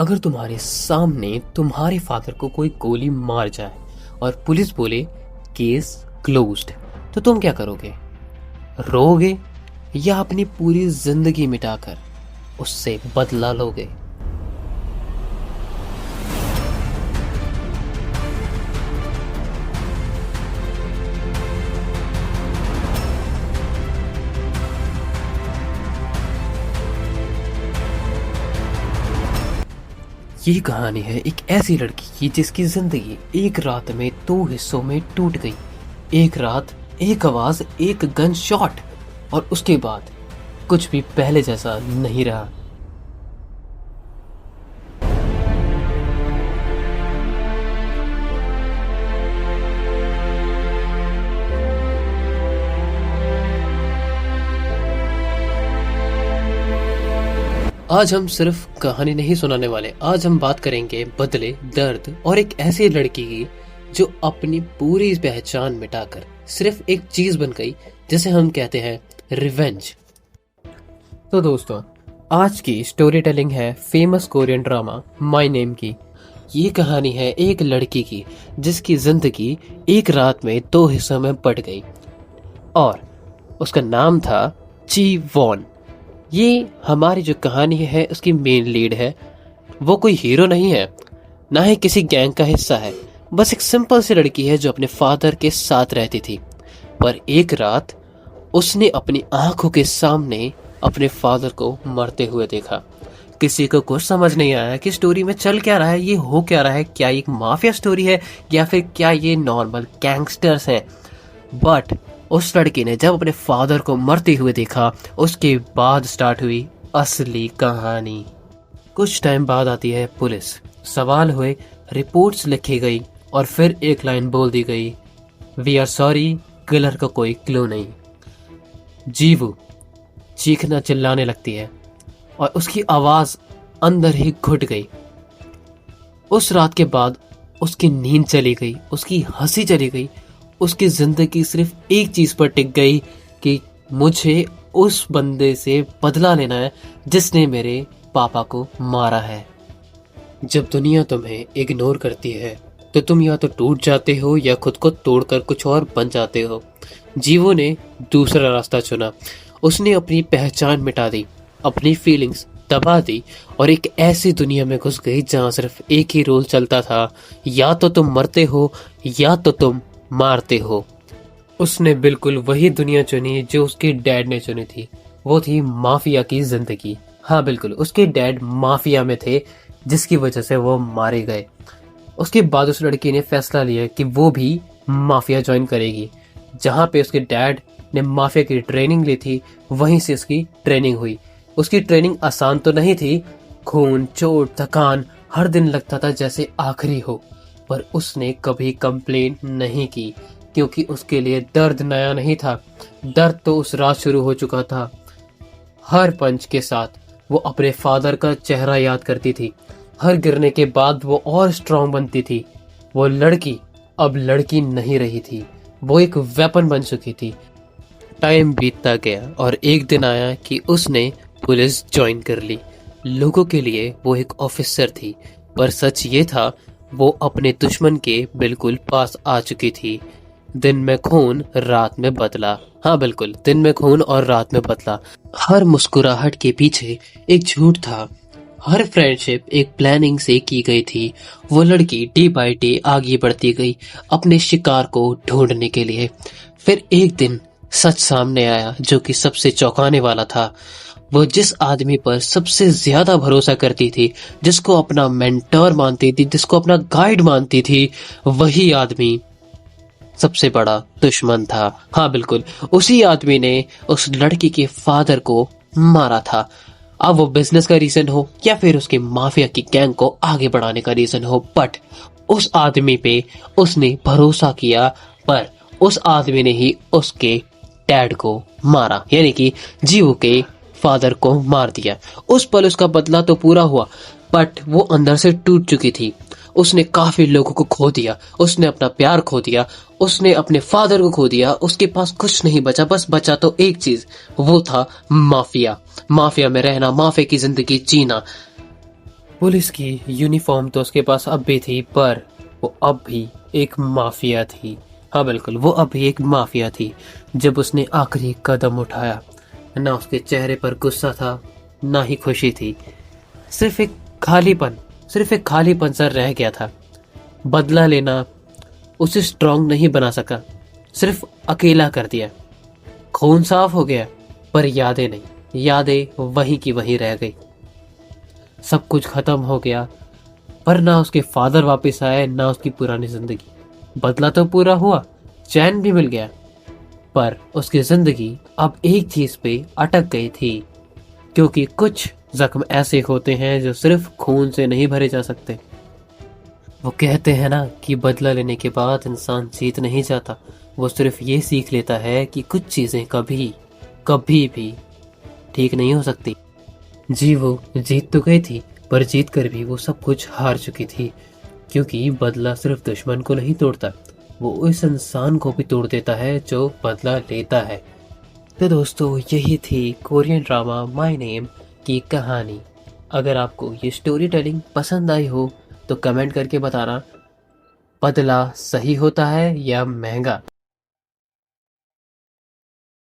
अगर तुम्हारे सामने तुम्हारे फादर को कोई गोली मार जाए और पुलिस बोले केस क्लोज्ड, तो तुम क्या करोगे? रोगे या अपनी पूरी जिंदगी मिटाकर उससे बदला लोगे? ये कहानी है एक ऐसी लड़की की जिसकी जिंदगी एक रात में दो हिस्सों में टूट गई। एक रात, एक आवाज, एक गन शॉट, और उसके बाद कुछ भी पहले जैसा नहीं रहा। आज हम सिर्फ कहानी नहीं सुनाने वाले, आज हम बात करेंगे बदले, दर्द और एक ऐसी लड़की की जो अपनी पूरी पहचान मिटाकर सिर्फ एक चीज बन गई जिसे हम कहते हैं रिवेंज। तो दोस्तों, आज की स्टोरी टेलिंग है famous Korean drama my name की। ये कहानी है एक लड़की की जिसकी जिंदगी एक रात में दो हिस्सों में बट गई और उसका नाम था ची वॉन। ये हमारी जो कहानी है उसकी मेन लीड है। वो कोई हीरो नहीं है, ना ही किसी गैंग का हिस्सा है, बस एक सिंपल सी लड़की है जो अपने फादर के साथ रहती थी। पर एक रात उसने अपनी आंखों के सामने अपने फादर को मरते हुए देखा। किसी को कुछ समझ नहीं आया कि स्टोरी में चल क्या रहा है, ये हो क्या रहा है, क्या ये एक माफिया स्टोरी है या फिर क्या ये नॉर्मल गैंगस्टर्स हैं। बट उस लड़की ने जब अपने फादर को मरते हुए देखा, उसके बाद स्टार्ट हुई असली कहानी। कुछ टाइम बाद आती है पुलिस, सवाल हुए, रिपोर्ट्स लिखी गई और फिर एक लाइन बोल दी गई, वी आर सॉरी, किलर का कोई क्लू नहीं। जीवू चीखना चिल्लाने लगती है और उसकी आवाज अंदर ही घुट गई। उस रात के बाद उसकी नींद चली गई, उसकी हंसी चली गई, उसकी जिंदगी सिर्फ एक चीज पर टिक गई कि मुझे उस बंदे से बदला लेना है जिसने मेरे पापा को मारा है। जब दुनिया तुम्हें इग्नोर करती है तो तुम या तो टूट जाते हो या खुद को तोड़कर कुछ और बन जाते हो। जीवो ने दूसरा रास्ता चुना। उसने अपनी पहचान मिटा दी, अपनी फीलिंग्स दबा दी और एक ऐसी दुनिया में घुस गई जहां सिर्फ एक ही रूल चलता था, या तो तुम मरते हो या तो तुम मारते हो। उसने बिल्कुल वही दुनिया चुनी जो उसके डैड ने चुनी थी। वो थी माफिया की जिंदगी। हाँ बिल्कुल, उसके डैड माफिया में थे जिसकी वजह से वो मारे गए। उसके बाद उस लड़की ने फैसला लिया कि वो भी माफिया ज्वाइन करेगी। जहाँ पे उसके डैड ने माफिया की ट्रेनिंग ली थी, वहीं से उसकी ट्रेनिंग हुई। उसकी ट्रेनिंग आसान तो नहीं थी, खून, चोट, थकान, हर दिन लगता था जैसे आखिरी हो। पर उसने कभी कंप्लेन नहीं की क्योंकि उसके लिए दर्द नया नहीं था। दर्द तो उस रात शुरू हो चुका था। हर पंच के साथ वो अपने फादर का चेहरा याद करती थी। हर गिरने के बाद वो और स्ट्रांग बनती थी। वो लड़की अब लड़की नहीं रही थी, वो एक वेपन बन चुकी थी। टाइम बीतता गया और एक दिन आया कि उसने पुलिस ज्वाइन कर ली। लोगों के लिए वो एक ऑफिसर थी, पर सच ये था वो अपने दुश्मन के बिल्कुल पास आ चुकी थी। दिन में खून, रात में बदला। हाँ बिल्कुल, दिन में खून और रात में बदला। हर मुस्कुराहट के पीछे एक झूठ था। हर फ्रेंडशिप एक प्लानिंग से की गई थी। वो लड़की डे बाय डे आगे बढ़ती गई अपने शिकार को ढूंढने के लिए। फिर एक दिन सच सामने आया जो कि सबसे चौंकाने वाला था। वो जिस आदमी पर सबसे ज्यादा भरोसा करती थी, जिसको अपना मेंटर मानती थी, जिसको अपना गाइड मानती थी, वही आदमी सबसे बड़ा दुश्मन था। हाँ बिल्कुल, उसी आदमी ने उस लड़की के फादर को मारा था। अब वो बिजनेस का रीजन हो या फिर उसके माफिया की गैंग को आगे बढ़ाने का रीजन हो, बट उस आदमी पे उसने भरोसा किया। पर उस आदमी ने ही उसके डैड को मारा, यानी कि जीवू के फादर को मार दिया। उस पल उसका बदला तो पूरा हुआ, बट वो अंदर से टूट चुकी थी। उसने काफी लोगों को खो दिया, उसने अपना प्यार खो दिया, उसने अपने फादर को खो दिया। उसके पास कुछ नहीं बचा, बस बचा तो एक चीज, वो था माफिया। माफिया में रहना, माफिया की जिंदगी जीना। पुलिस की यूनिफॉर्म तो उसके पास अब भी थी, पर वो अब भी एक माफिया थी। हाँ बिल्कुल, वो अब भी एक माफिया थी। जब उसने आखिरी कदम उठाया, ना उसके चेहरे पर गुस्सा था, ना ही खुशी थी। सिर्फ एक खालीपन, सिर्फ एक खालीपन सा रह गया था। बदला लेना उसे स्ट्रांग नहीं बना सका, सिर्फ अकेला कर दिया। खून साफ हो गया, पर यादें नहीं, यादें वहीं की वहीं रह गई। सब कुछ खत्म हो गया, पर ना उसके फादर वापस आए, ना उसकी पुरानी जिंदगी। बदला तो पूरा हुआ, चैन भी मिल गया, पर उसकी जिंदगी अब एक चीज पे अटक गई थी। क्योंकि कुछ जख्म ऐसे होते हैं जो सिर्फ खून से नहीं भरे जा सकते। वो कहते हैं ना कि बदला लेने के बाद इंसान जीत नहीं जाता, वो सिर्फ ये सीख लेता है कि कुछ चीजें कभी कभी भी ठीक नहीं हो सकती। जी वो जीत तो गई थी, पर जीत कर भी वो सब कुछ हार चुकी थी। क्योंकि बदला सिर्फ दुश्मन को नहीं तोड़ता, वो उस इंसान को भी तोड़ देता है जो बदला लेता है। तो दोस्तों, यही थी कोरियन ड्रामा माय नेम की कहानी। अगर आपको ये स्टोरी टेलिंग पसंद आई हो तो कमेंट करके बताना, बदला सही होता है या महंगा।